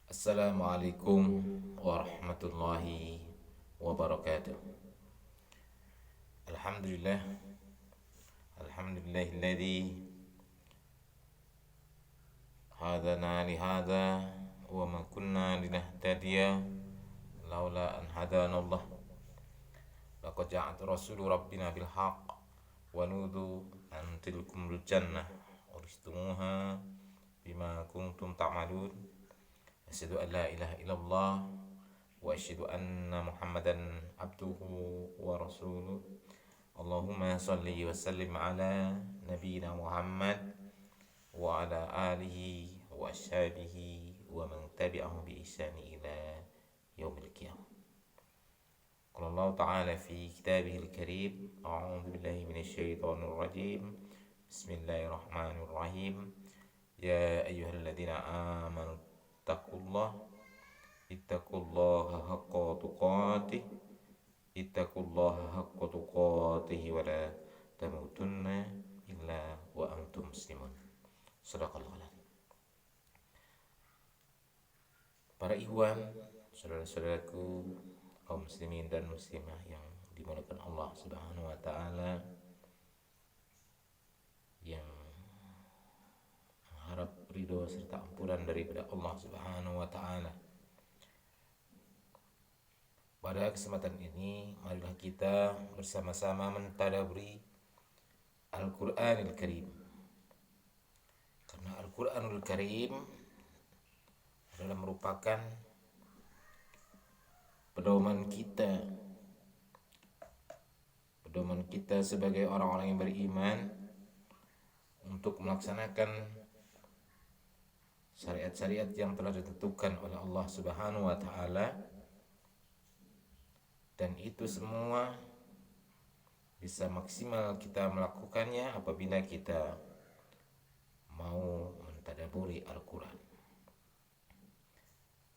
Assalamualaikum warahmatullahi wabarakatuh. Alhamdulillah, alhamdulillahilladzi hadana li hadza wa ma kunna linahtadiya laula an hadanallah. Laqad ja'at rasulu rabbina bil haqq wa nudu an tilkumul jannah uristumuha bima kuntum ta'malun. Asyhadu an la ilaha illallah wa asyhadu anna Muhammadan abduhu wa rasuluh. Allahumma salli wa sallim ala nabiyyina Muhammad wa ala alihi wa ashabihi wa man tabi'ahum bi ihsani ila yaumil qiyamah. Qala Allah ta'ala fi kitabihil karim, a'udzu billahi minasyaitonir rajim. Bismillahirrahmanirrahim. Ya ayyuhalladzina amanu ittaqullaha haqqa tuqatih wa la tamutunna illa wa antum muslimun. Shadaqallahu alazim. Para ikhwan, saudara-saudaraku, kaum muslimin dan muslimah yang dimuliakan Allah Subhanahu wa taala, yang harap ridho serta ampunan daripada Allah Subhanahu wa taala. Pada kesempatan ini, marilah kita bersama-sama mentadabburi Al-Qur'anul Karim. Karena Al-Qur'anul Karim adalah merupakan pedoman kita sebagai orang-orang yang beriman untuk melaksanakan syariat-syariat yang telah ditentukan oleh Allah Subhanahu wa taala, dan itu semua bisa maksimal kita melakukannya apabila kita mau mentadabburi Al-Qur'an.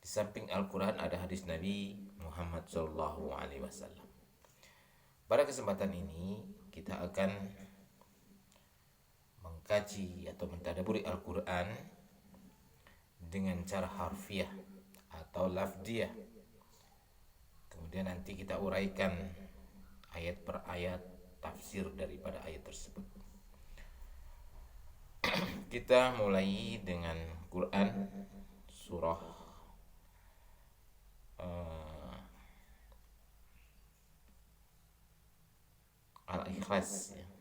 Di samping Al-Qur'an ada hadis Nabi Muhammad sallallahu alaihi wasallam. Pada kesempatan ini kita akan mengkaji atau mentadabburi Al-Qur'an dengan cara harfiah atau lafdiyah. Kemudian nanti kita uraikan ayat per ayat, tafsir daripada ayat tersebut. Kita mulai dengan Quran surah Al-Ikhlas ya.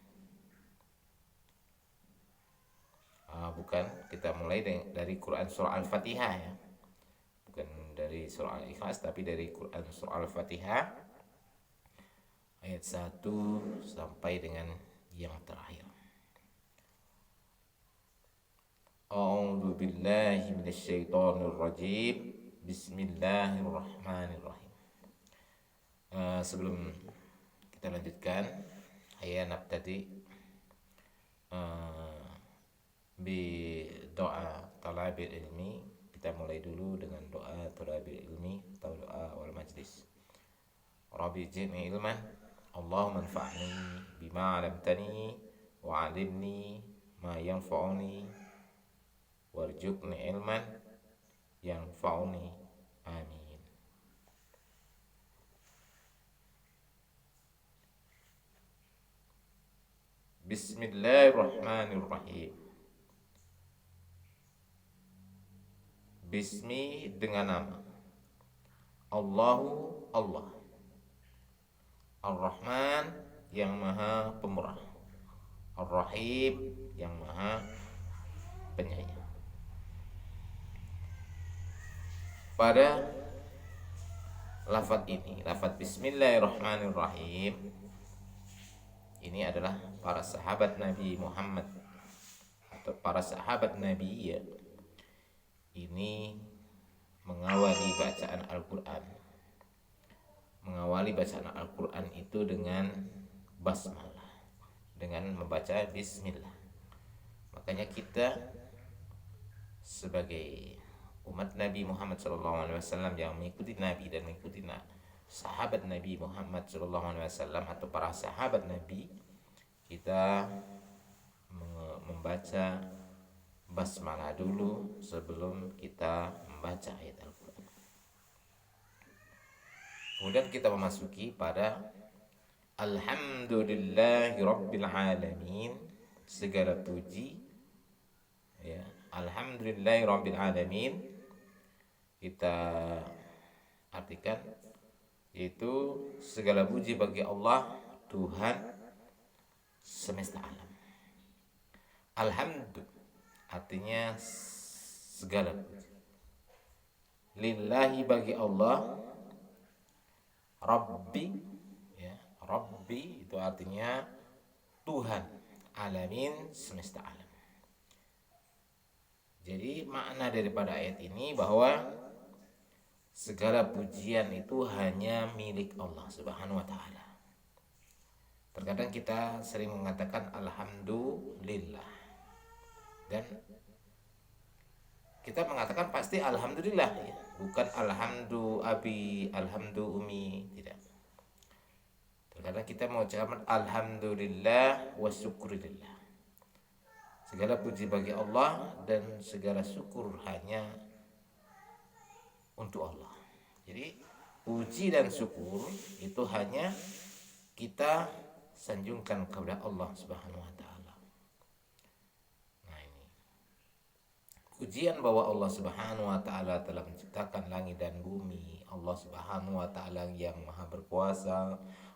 Bukan, kita mulai dari Quran surah Al-Fatihah ya. Bukan dari surah Al-Ikhlas, tapi dari Quran surah Al-Fatihah ayat 1 sampai dengan yang terakhir. A'udzu billahi minasyaitonir rajim. Bismillahirrahmanirrahim. Sebelum kita lanjutkan, hayya nabtadi bi doa talabil ilmi. Kita mulai dulu dengan doa talabil ilmi atau doa wal majlis. Rabbi zidni ilman, Allahumma anfa'ni bima 'allamtani wa 'allimni ma yanfa'uni warzuqni ilman yanfa'uni. Amin. Bismillahirrahmanirrahim. Bismi dengan nama. Allahu Allah. Ar-Rahman yang maha pemurah. Ar-Rahim yang maha penyayang. Pada lafaz ini, lafaz Bismillahirrahmanirrahim, ini adalah para sahabat Nabi Muhammad atau para sahabat Nabi ya, ini mengawali bacaan Al-Qur'an. Mengawali bacaan Al-Qur'an itu dengan basmalah, dengan membaca bismillah. Makanya kita sebagai umat Nabi Muhammad SAW yang mengikuti Nabi dan mengikuti sahabat Nabi Muhammad SAW atau para sahabat Nabi, kita membaca basmalah dulu sebelum kita membaca ayat Al-Quran. Kemudian kita memasuki pada Alhamdulillahi Rabbil Alamin, segala puji ya, Alhamdulillahi Rabbil Alamin kita artikan yaitu segala puji bagi Allah Tuhan semesta alam. Alhamdulillah artinya segala puji. Lillahi bagi Allah, Rabbi ya, Rabbi itu artinya Tuhan, alamin semesta alam. Jadi makna daripada ayat ini bahwa segala pujian itu hanya milik Allah Subhanahu wa taala. Terkadang kita sering mengatakan alhamdulillah, dan kita mengatakan pasti alhamdulillah ya, bukan alhamdu abi, alhamdu umi, tidak. Terkadang kita mengucapkan alhamdulillah wa syukurillah. Segala puji bagi Allah dan segala syukur hanya untuk Allah. Jadi puji dan syukur itu hanya kita sanjungkan kepada Allah Subhanahu wa taala. Nah, ini pujian bahwa Allah Subhanahu wa taala telah menciptakan langit dan bumi, Allah Subhanahu wa taala yang maha berkuasa,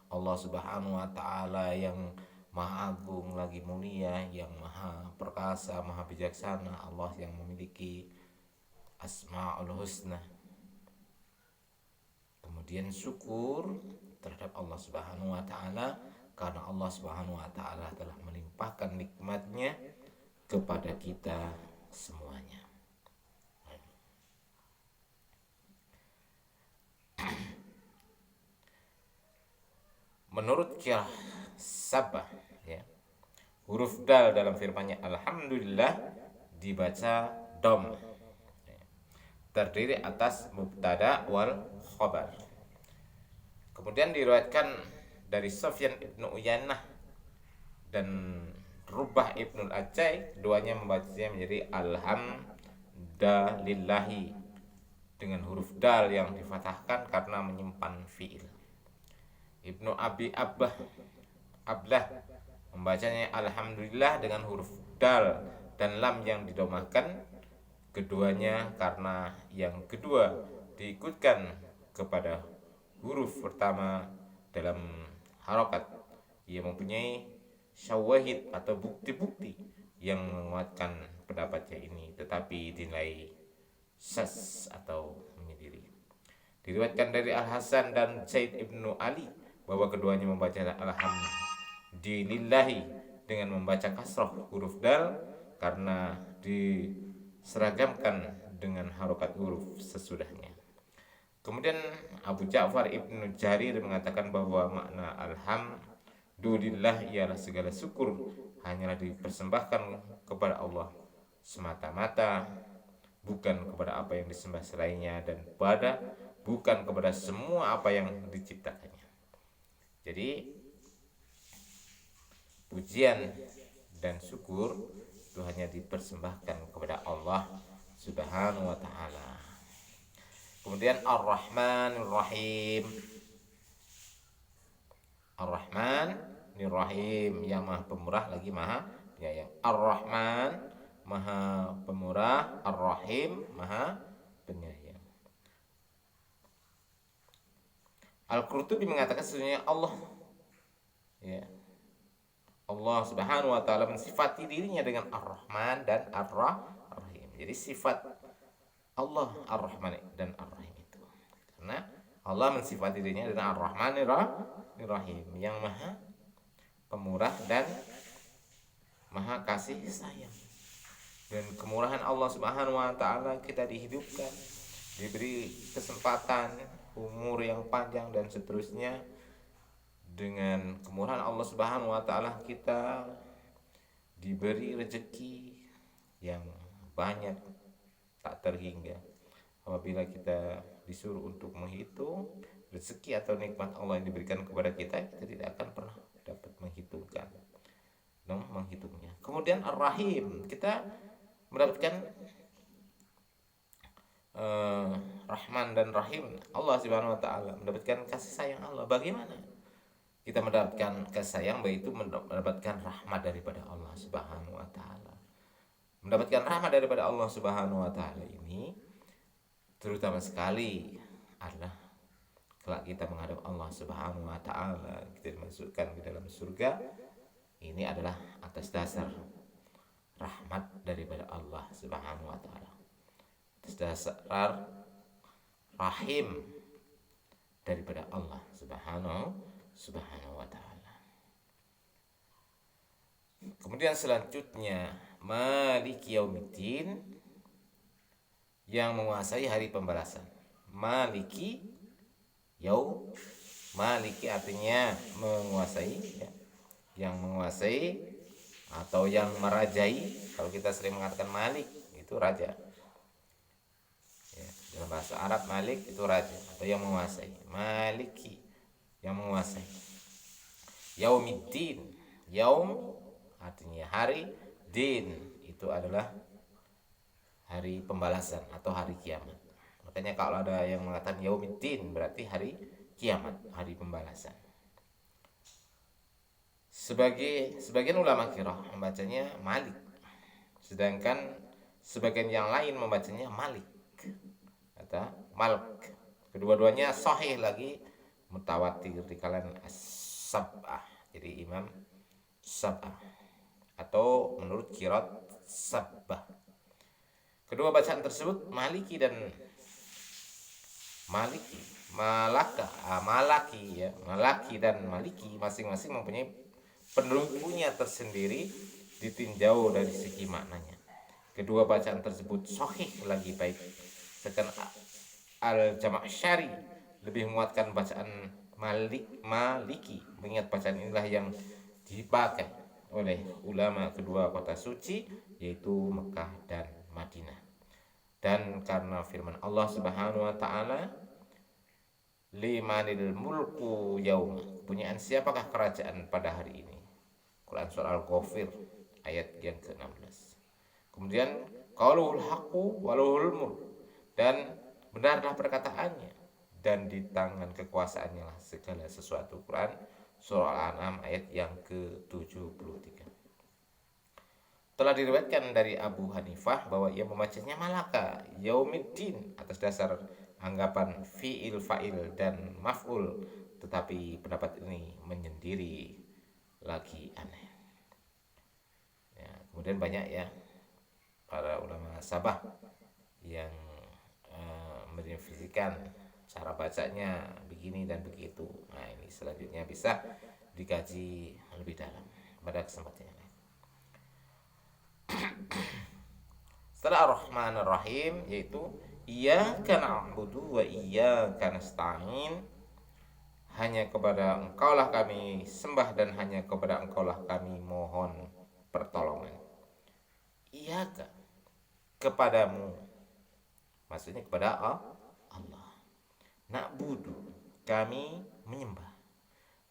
Allah Subhanahu wa taala yang maha agung lagi mulia, yang maha perkasa, maha bijaksana, Allah yang memiliki Asmaul Husna. Kemudian syukur terhadap Allah Subhanahu wa taala karena Allah Subhanahu wa taala telah melimpahkan nikmatnya kepada kita semuanya. Menurut qiraah Sabah ya, huruf dal dalam firman-Nya alhamdulillah dibaca dom, terdiri atas mubtada wal khabar. Kemudian diriwayatkan dari Sufyan ibnu Uyainah dan Rubah ibnu Al-Ajai, keduanya membacanya menjadi alhamdulillahi dengan huruf dal yang difathahkan karena menyimpan fiil. Ibnu Abi Ablah membacanya alhamdulillah dengan huruf dal dan lam yang didomahkan, keduanya karena yang kedua diikutkan kepada huruf pertama dalam harokat. Ia mempunyai syawahid atau bukti-bukti yang menguatkan pendapatnya ini, tetapi dinilai syaz atau menyendiri. Diriwayatkan dari Al-Hasan dan Zaid ibnu Ali bahwa keduanya membaca alhamdulillahi dengan membaca kasrah huruf dal karena diseragamkan dengan harokat huruf sesudahnya. Kemudian Abu Ja'far ibnu Jarir mengatakan bahwa makna alhamdulillah ialah segala syukur hanyalah dipersembahkan kepada Allah semata-mata, bukan kepada apa yang disembah selainnya, dan bukan kepada semua apa yang diciptakannya. Jadi pujian dan syukur itu hanya dipersembahkan kepada Allah Subhanahu wa taala. Kemudian Ar-Rahmanir Rahim. Ar-Rahmanir Rahim, yang Maha Pemurah lagi Maha Penyayang. Ar-Rahman Maha Pemurah, Ar-Rahim Maha Penyayang. Al-Qurtubi mengatakan sesungguhnya Allah ya, Allah Subhanahu wa taala mensifati dirinya dengan Ar-Rahman dan Ar-Rahim. Jadi sifat Allah Ar-Rahman dan Ar-Rahim itu karena Allah mensifati dirinya dengan Ar-Rahmanir Rahim, yang Maha Pemurah dan Maha Kasih Sayang. Dan kemurahan Allah Subhanahu wa taala kita dihidupkan, diberi kesempatan, umur yang panjang dan seterusnya. Dengan kemurahan Allah Subhanahu wa taala kita diberi rezeki yang banyak tak terhingga. Apabila kita disuruh untuk menghitung rezeki atau nikmat Allah yang diberikan kepada kita, kita tidak akan pernah dapat menghitungnya. Kemudian Ar-Rahim, kita mendapatkan Rahman dan Rahim Allah Subhanahu wa taala, mendapatkan kasih sayang Allah. Bagaimana kita mendapatkan kasih sayang? Yaitu mendapatkan rahmat daripada Allah Subhanahu wa taala. Mendapatkan rahmat daripada Allah Subhanahu wa taala ini terutama sekali adalah kelak kita menghadap Allah Subhanahu wa taala, kita dimasukkan ke dalam surga. Ini adalah atas dasar rahmat daripada Allah Subhanahu wa taala, atas dasar rahim daripada Allah Subhanahu wa taala. Kemudian selanjutnya Maliki Yaumiddin, yang menguasai hari pembalasan. Maliki Maliki artinya menguasai, ya. Yang menguasai atau yang merajai. Kalau kita sering mengatakan Malik itu raja, ya, dalam bahasa Arab Malik itu raja atau yang menguasai. Maliki yang menguasai. Yaumiddin, yaum artinya hari, din itu adalah hari pembalasan atau hari kiamat. Makanya kalau ada yang mengatakan yaumiddin berarti hari kiamat, hari pembalasan. Sebagian ulama qiraah membacanya Malik, sedangkan sebagian yang lain membacanya Malik atau Malk. Kedua-duanya sahih lagi, mutawatir di kalangan as-sab'ah. Jadi Imam Sab'ah atau menurut qiraat Sabbah. Kedua bacaan tersebut Maliki dan Maliki, Malaki dan Maliki masing-masing mempunyai penduduknya tersendiri ditinjau dari segi maknanya. Kedua bacaan tersebut sahih lagi baik. Sedangkan Al-Jamasyari lebih menguatkan bacaan Maliki, mengingat bacaan inilah yang dipakai oleh ulama kedua kota suci, yaitu Mekah dan Madinah. Dan karena firman Allah Subhanahu wa taala, limanil mulku yauma, kepunyaan siapakah kerajaan pada hari ini. Quran surah Al-Ghafir ayat yang ke-16. Kemudian qaulul haqqu walahul mulk, dan benarlah perkataannya dan di tangan kekuasaannya lah segala sesuatu. Quran surah Al-An'am ayat yang ke-73. Telah diriwayatkan dari Abu Hanifah bahwa ia membacanya Malaka Yaumiddin atas dasar anggapan fi'il fa'il dan maf'ul, tetapi pendapat ini menyendiri lagi aneh. Ya, kemudian banyak ya para ulama Sabah yang mendefinisikan cara bacanya begini dan begitu. Nah, ini selanjutnya bisa dikaji lebih dalam pada kesempatan ini. Setelah Ar-Rahman Ar-Rahim, yaitu Iyyaka na'budu wa iyyaka nasta'in, hanya kepada Engkaulah kami sembah dan hanya kepada Engkaulah kami mohon pertolongan. Iyyaka, kepadamu, maksudnya kepada Allah. Na'budu, kami menyembah.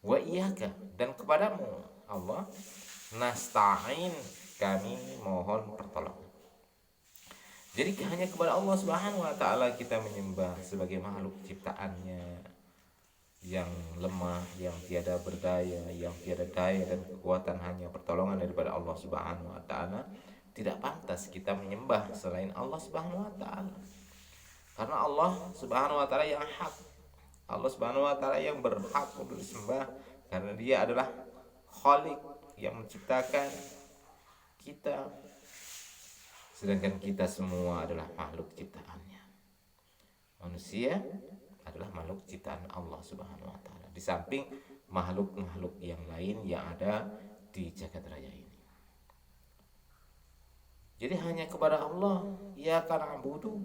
Wa iyyaka, dan kepadamu Allah. Nasta'in, kami mohon pertolongan. Jadi hanya kepada Allah Subhanahu wa taala kita menyembah sebagai makhluk ciptaannya yang lemah, yang tiada berdaya, yang tiada daya dan kekuatan, hanya pertolongan daripada Allah Subhanahu wa taala. Tidak pantas kita menyembah selain Allah Subhanahu wa taala. Karena Allah Subhanahu wa taala yang hak. Allah Subhanahu wa taala yang berhak untuk disembah karena Dia adalah Khaliq yang menciptakan kita. Sedangkan kita semua adalah makhluk ciptaannya. Manusia adalah makhluk ciptaan Allah Subhanahu wa taala, di samping makhluk-makhluk yang lain yang ada di jagat raya ini. Jadi hanya kepada Allah iyyaka na'budu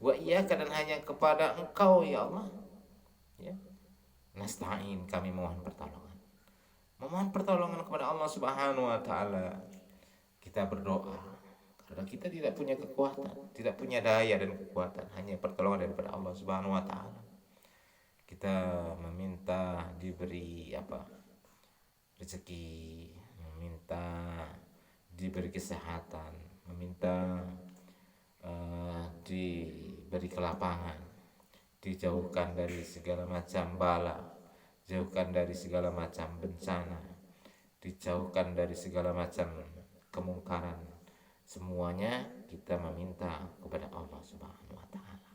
wa iyyaka, dan hanya kepada Engkau ya Allah, ya, nasta'in, kami mohon pertolongan. Memohon pertolongan kepada Allah Subhanahu wa taala. Kita berdoa karena kita tidak punya kekuatan, tidak punya daya dan kekuatan, hanya pertolongan daripada Allah Subhanahu wa taala. Kita meminta diberi rezeki, meminta diberi kesehatan, meminta diberi kelapangan, dijauhkan dari segala macam bala, dijauhkan dari segala macam bencana, dijauhkan dari segala macam kemungkaran. Semuanya kita meminta kepada Allah Subhanahu wa taala.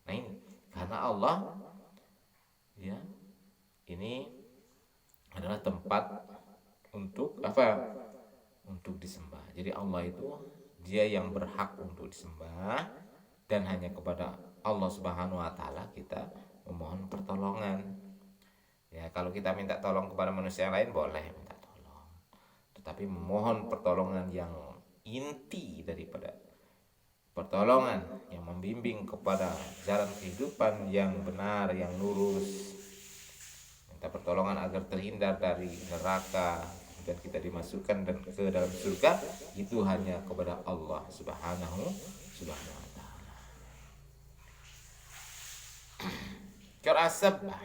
Nah, ini karena Allah ya, ini adalah tempat untuk apa? Untuk disembah. Jadi Allah itu dia yang berhak untuk disembah, dan hanya kepada Allah Subhanahu wa taala kita memohon pertolongan. Ya, kalau kita minta tolong kepada manusia yang lain boleh minta tolong. Tetapi memohon pertolongan yang inti daripada pertolongan yang membimbing kepada jalan kehidupan yang benar, yang lurus, minta pertolongan agar terhindar dari neraka dan kita dimasukkan dan ke dalam surga, itu hanya kepada Allah Subhanahu wa taala. Qira'ah sabah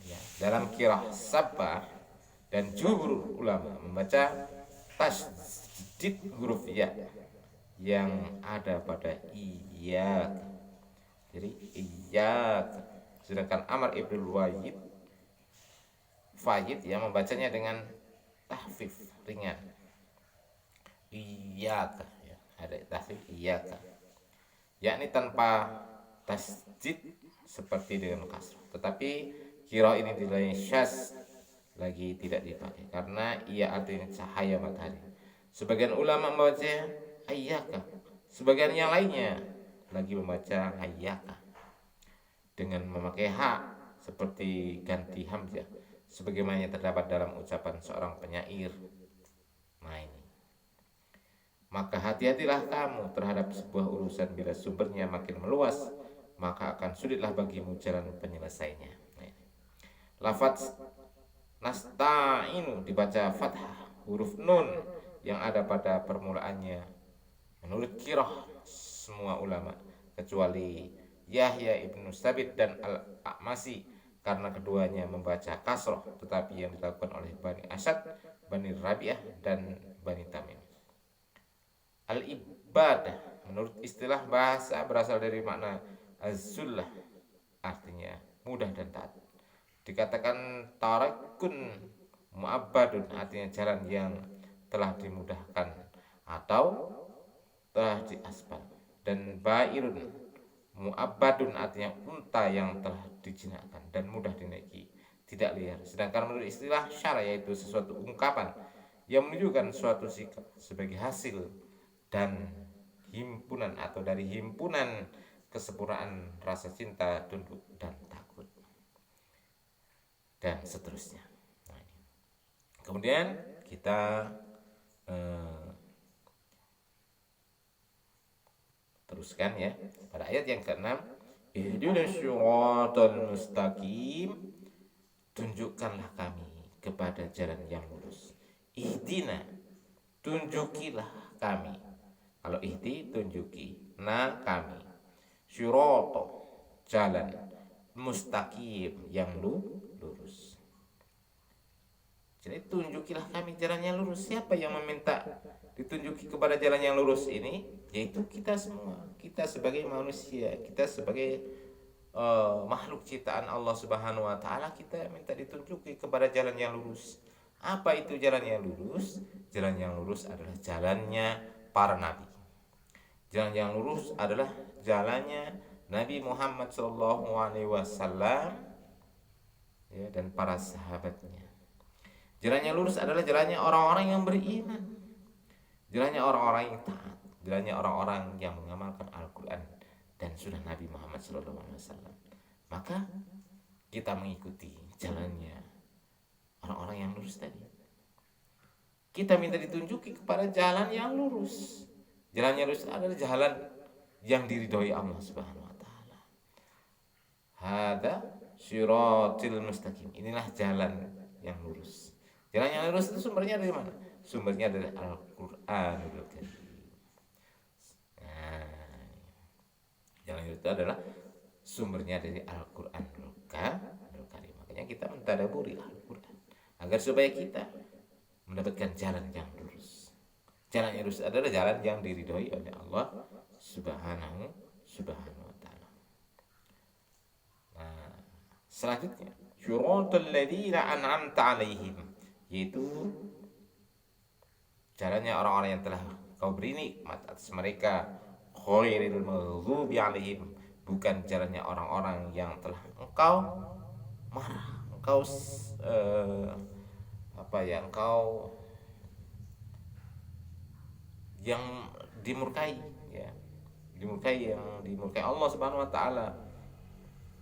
ya, dalam qira'ah sabah dan jumhur ulama membaca tasdid huruf ya yang ada pada iyyak. Jadi iyyak. Sedangkan Amr ibn Fayyid yang membacanya dengan tahfif ringan. Iyyaka ya, ada tahfif iyyaka. Yakni tanpa tasdid seperti dengan kasrah. Tetapi qiraah ini dinilai syaz, lagi tidak dipakai karena ia artinya cahaya matahari. Sebagian ulama membaca ayyaka, sebagian yang lainnya lagi membaca hayyaka dengan memakai ha seperti ganti hamzah sebagaimana yang terdapat dalam ucapan seorang penyair. Nah, ini maka hati-hatilah kamu terhadap sebuah urusan bila sumbernya makin meluas, maka akan sulitlah bagimu jalan penyelesainya. Nah, lafaz nasta'inu dibaca fathah huruf nun yang ada pada permulaannya menurut qiraah semua ulama kecuali Yahya ibnu Sabit dan Al-A'masi, karena keduanya membaca kasroh, tetapi yang dilakukan oleh Bani Asad, Bani Rabi'ah dan Bani Tamim. Al-ibadah menurut istilah bahasa berasal dari makna az-zullah, artinya mudah dan taat. Dikatakan tarakun mu'abbadun, artinya jalan yang telah dimudahkan atau telah diaspal. Dan ba'irun mu'abbadun artinya unta yang telah dijinakkan dan mudah dinaiki, tidak liar. Sedangkan menurut istilah syara yaitu sesuatu ungkapan yang menunjukkan suatu sikap sebagai hasil dan himpunan atau dari himpunan kesempurnaan rasa cinta, tunduk dan takut dan seterusnya. Nah, ini. Kemudian kita teruskan ya pada ayat yang ke-6, ihdinas syiratal mustaqim, tunjukkanlah kami kepada jalan yang lurus. Ihdina, tunjukilah kami. Kalau ihdi tunjuki, na kami. Syiratal, jalan, mustaqim yang lurus. Jadi tunjukilah kami jalan yang lurus. Siapa yang meminta ditunjuki kepada jalan yang lurus ini? Yaitu kita semua. Kita sebagai manusia, kita sebagai makhluk ciptaan Allah Subhanahu wa taala, kita minta ditunjuki kepada jalan yang lurus. Apa itu jalan yang lurus? Jalan yang lurus adalah jalannya para nabi. Jalan yang lurus adalah jalannya Nabi Muhammad SAW ya, dan para sahabatnya. Jalan yang lurus adalah jalannya orang-orang yang beriman, jalannya orang-orang yang taat, jalannya orang-orang yang mengamalkan Al-Quran dan sunnah Nabi Muhammad SAW. Maka kita mengikuti jalannya orang-orang yang lurus tadi. Kita minta ditunjuki kepada jalan yang lurus. Jalan yang lurus adalah jalan yang diridhoi Allah Subhanahu wa taala. Hada syiratil mustaqim. Inilah jalan yang lurus. Jalan yang lurus itu sumbernya dari mana? Sumbernya dari Al-Qur'anul Karim. Nah, jalan itu adalah sumbernya dari Al-Qur'anul Karim. Makanya kita mentadaburi Al-Qur'an agar supaya kita mendapatkan jalan yang lurus. Jalan yang lurus adalah jalan yang diridhoi oleh Allah Subhanahu wa taala. Nah, Selanjutnya, syuratul ladzina an'amta 'alaihim, yaitu jalannya orang-orang yang telah kau beri nikmat atas mereka, khairil maghdubi 'alaihim, bukan jalannya orang-orang yang telah engkau marah, engkau engkau yang dimurkai, ya, dimurkai Allah Subhanahu wa taala,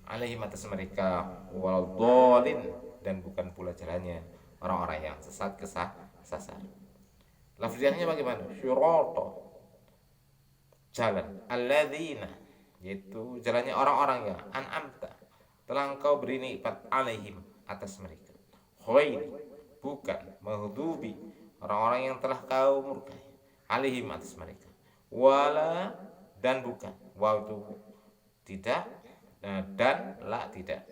alaihim atas mereka, waladhdallin, dan bukan pula jalannya orang-orang yang sesat kesasar. Lafziannya bagaimana? Syurata, jalan, alladzina, yaitu jalannya orang-orang yang an'amta, telah engkau beri nikmat, alaihim atas mereka, khair, bukan, maghdubi, orang-orang yang telah kau murkai, alaihim atas mereka, wala, dan bukan, waktu tidak, dan la tidak,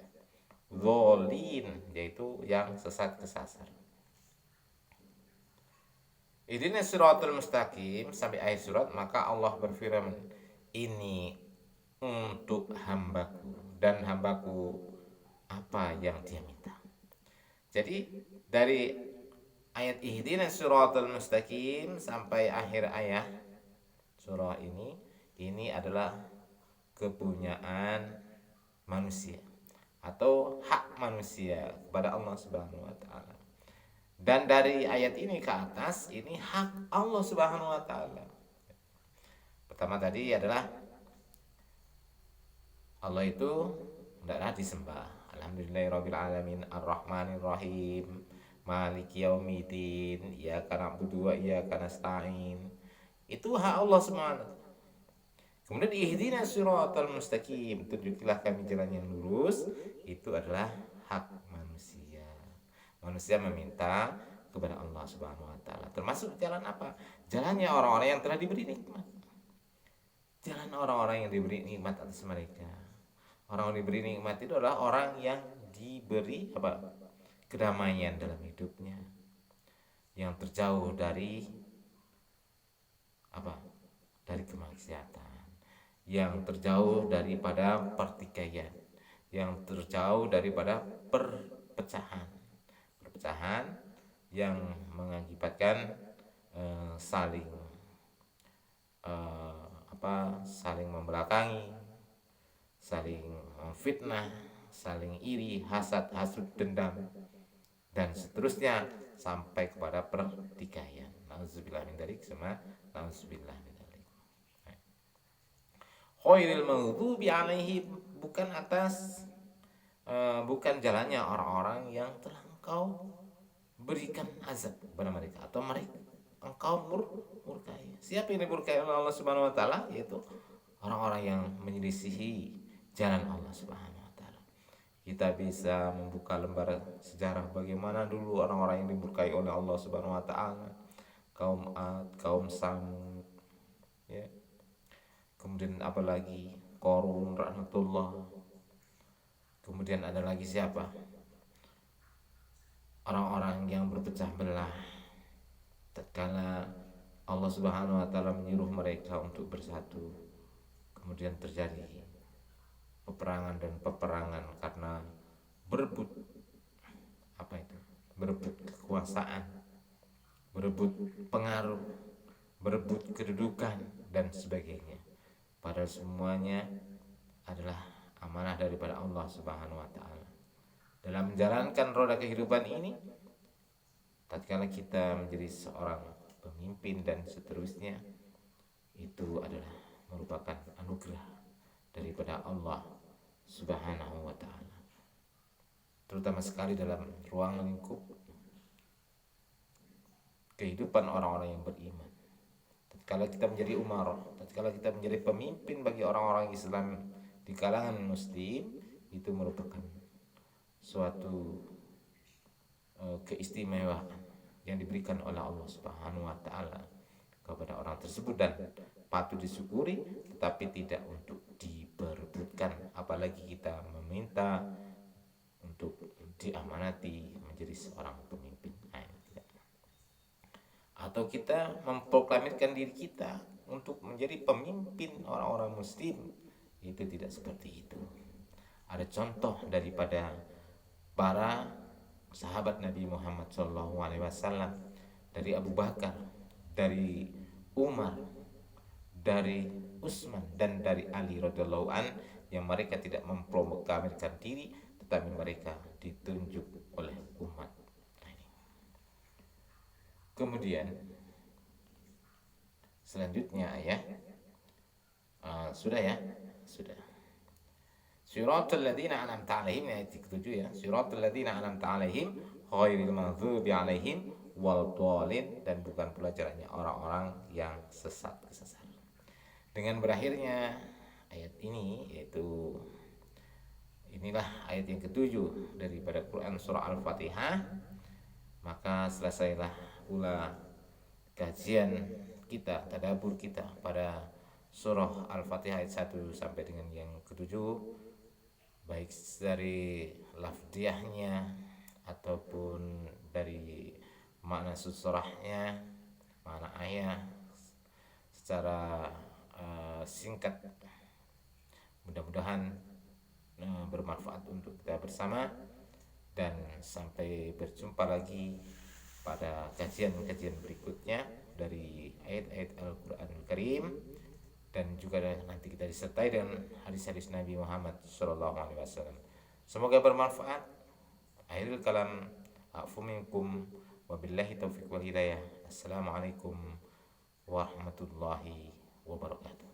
dhalin, yaitu yang sesat kesasar. Ihdinas siratal mustaqim sampai akhir surat. Maka Allah berfirman, ini untuk hambaku, dan hambaku apa yang dia minta. Jadi dari ayat ihdinas siratal mustaqim sampai akhir ayat surah ini adalah kepunyaan manusia atau hak manusia kepada Allah Subhanahu wa taala. Dan dari ayat ini ke atas, ini hak Allah Subhanahu wa taala. Pertama tadi adalah Allah itu hendaklah disembah. Alhamdulillahirabbil alamin, arrahmanir rahim, maliki yaumiddin, iyyaka na'budu wa iyyaka nasta'in. Itu hak Allah Subhanahu. Kemudian ihdinas siratal mustaqim, tunjukilah kami jalan yang lurus, itu adalah hak manusia. Manusia meminta kepada Allah Subhanahu wa taala. Termasuk jalan apa? Jalannya orang-orang yang telah diberi nikmat. Jalan orang-orang yang diberi nikmat atas mereka. Orang yang diberi nikmat itu adalah orang yang diberi kedamaian dalam hidupnya, yang terjauh dari dari kemaksiatan, yang terjauh daripada pertikaian, yang terjauh daripada perpecahan yang mengakibatkan saling saling membelakangi, saling fitnah, saling iri, hasad, hasud, dendam, dan seterusnya sampai kepada pertikaian. Nauzubillah min dzalik, nauzubillah min dzalik. Khairil maghdubi 'alaihim, bukan jalannya orang-orang yang telah engkau berikan azab kepada mereka, atau mereka engkau murkai. Siapa yang dimurkai oleh Allah Subhanahu wa taala? Yaitu orang-orang yang menyelisihi jalan Allah Subhanahu wa taala. Kita bisa membuka lembar sejarah bagaimana dulu orang-orang yang dimurkai oleh Allah Subhanahu wa taala, kaum Ad, kaum Samud, ya. Kemudian apalagi Qarun rahmatullah. Kemudian ada lagi siapa? Orang-orang yang berpecah belah tatkala Allah Subhanahu wa taala menyuruh mereka untuk bersatu. Kemudian terjadi peperangan karena berebut berebut kekuasaan, berebut pengaruh, berebut kedudukan, dan sebagainya. Padahal semuanya adalah amanah daripada Allah Subhanahu wa taala. Dalam menjalankan roda kehidupan ini, tatkala kita menjadi seorang pemimpin dan seterusnya, itu adalah merupakan anugerah daripada Allah Subhanahu wa taala. Terutama sekali dalam ruang lingkup kehidupan orang-orang yang beriman. Tatkala kita menjadi umarah, tatkala kita menjadi pemimpin bagi orang-orang Islam di kalangan muslim, itu merupakan suatu keistimewaan yang diberikan oleh Allah Subhanahu wa taala kepada orang tersebut, dan patut disyukuri, tetapi tidak untuk diperebutkan, apalagi kita meminta untuk diamanati menjadi seorang pemimpin. Atau kita memproklamirkan diri kita untuk menjadi pemimpin orang-orang muslim, itu tidak seperti itu. ada contoh daripada para sahabat Nabi Muhammad SAW, dari Abu Bakar, dari Umar, dari Utsman, dan dari Ali radhiyallahu an, yang mereka tidak memproklamirkan diri, tetapi mereka ditunjuk oleh umat. Kemudian selanjutnya ya, sudah ya, sudah. Siratal ladzina an'amta 'alaihim, ayat 7 ya. Siratal ladzina an'amta 'alaihim ghairil maghdubi 'alaihim waladdallin, dan bukan pula jalannya orang-orang yang kesesat. Dengan berakhirnya ayat ini, yaitu inilah ayat yang ketujuh daripada Quran surah Al-Fatihah, maka selesailah pula kajian kita, tadabbur kita pada surah Al-Fatihah ayat 1 sampai dengan yang ketujuh, baik dari lafdiahnya ataupun dari makna surahnya, makna ayat secara singkat. Mudah-mudahan bermanfaat untuk kita bersama, dan sampai berjumpa lagi pada kajian-kajian berikutnya dari ayat-ayat Al-Qur'anul Karim, dan juga nanti kita disertai dengan hadis-hadis Nabi Muhammad SAW. Semoga bermanfaat. Akhirul kalam, afu minkum, wabillahi taufiq wal hidayah. Assalamualaikum warahmatullahi wabarakatuh.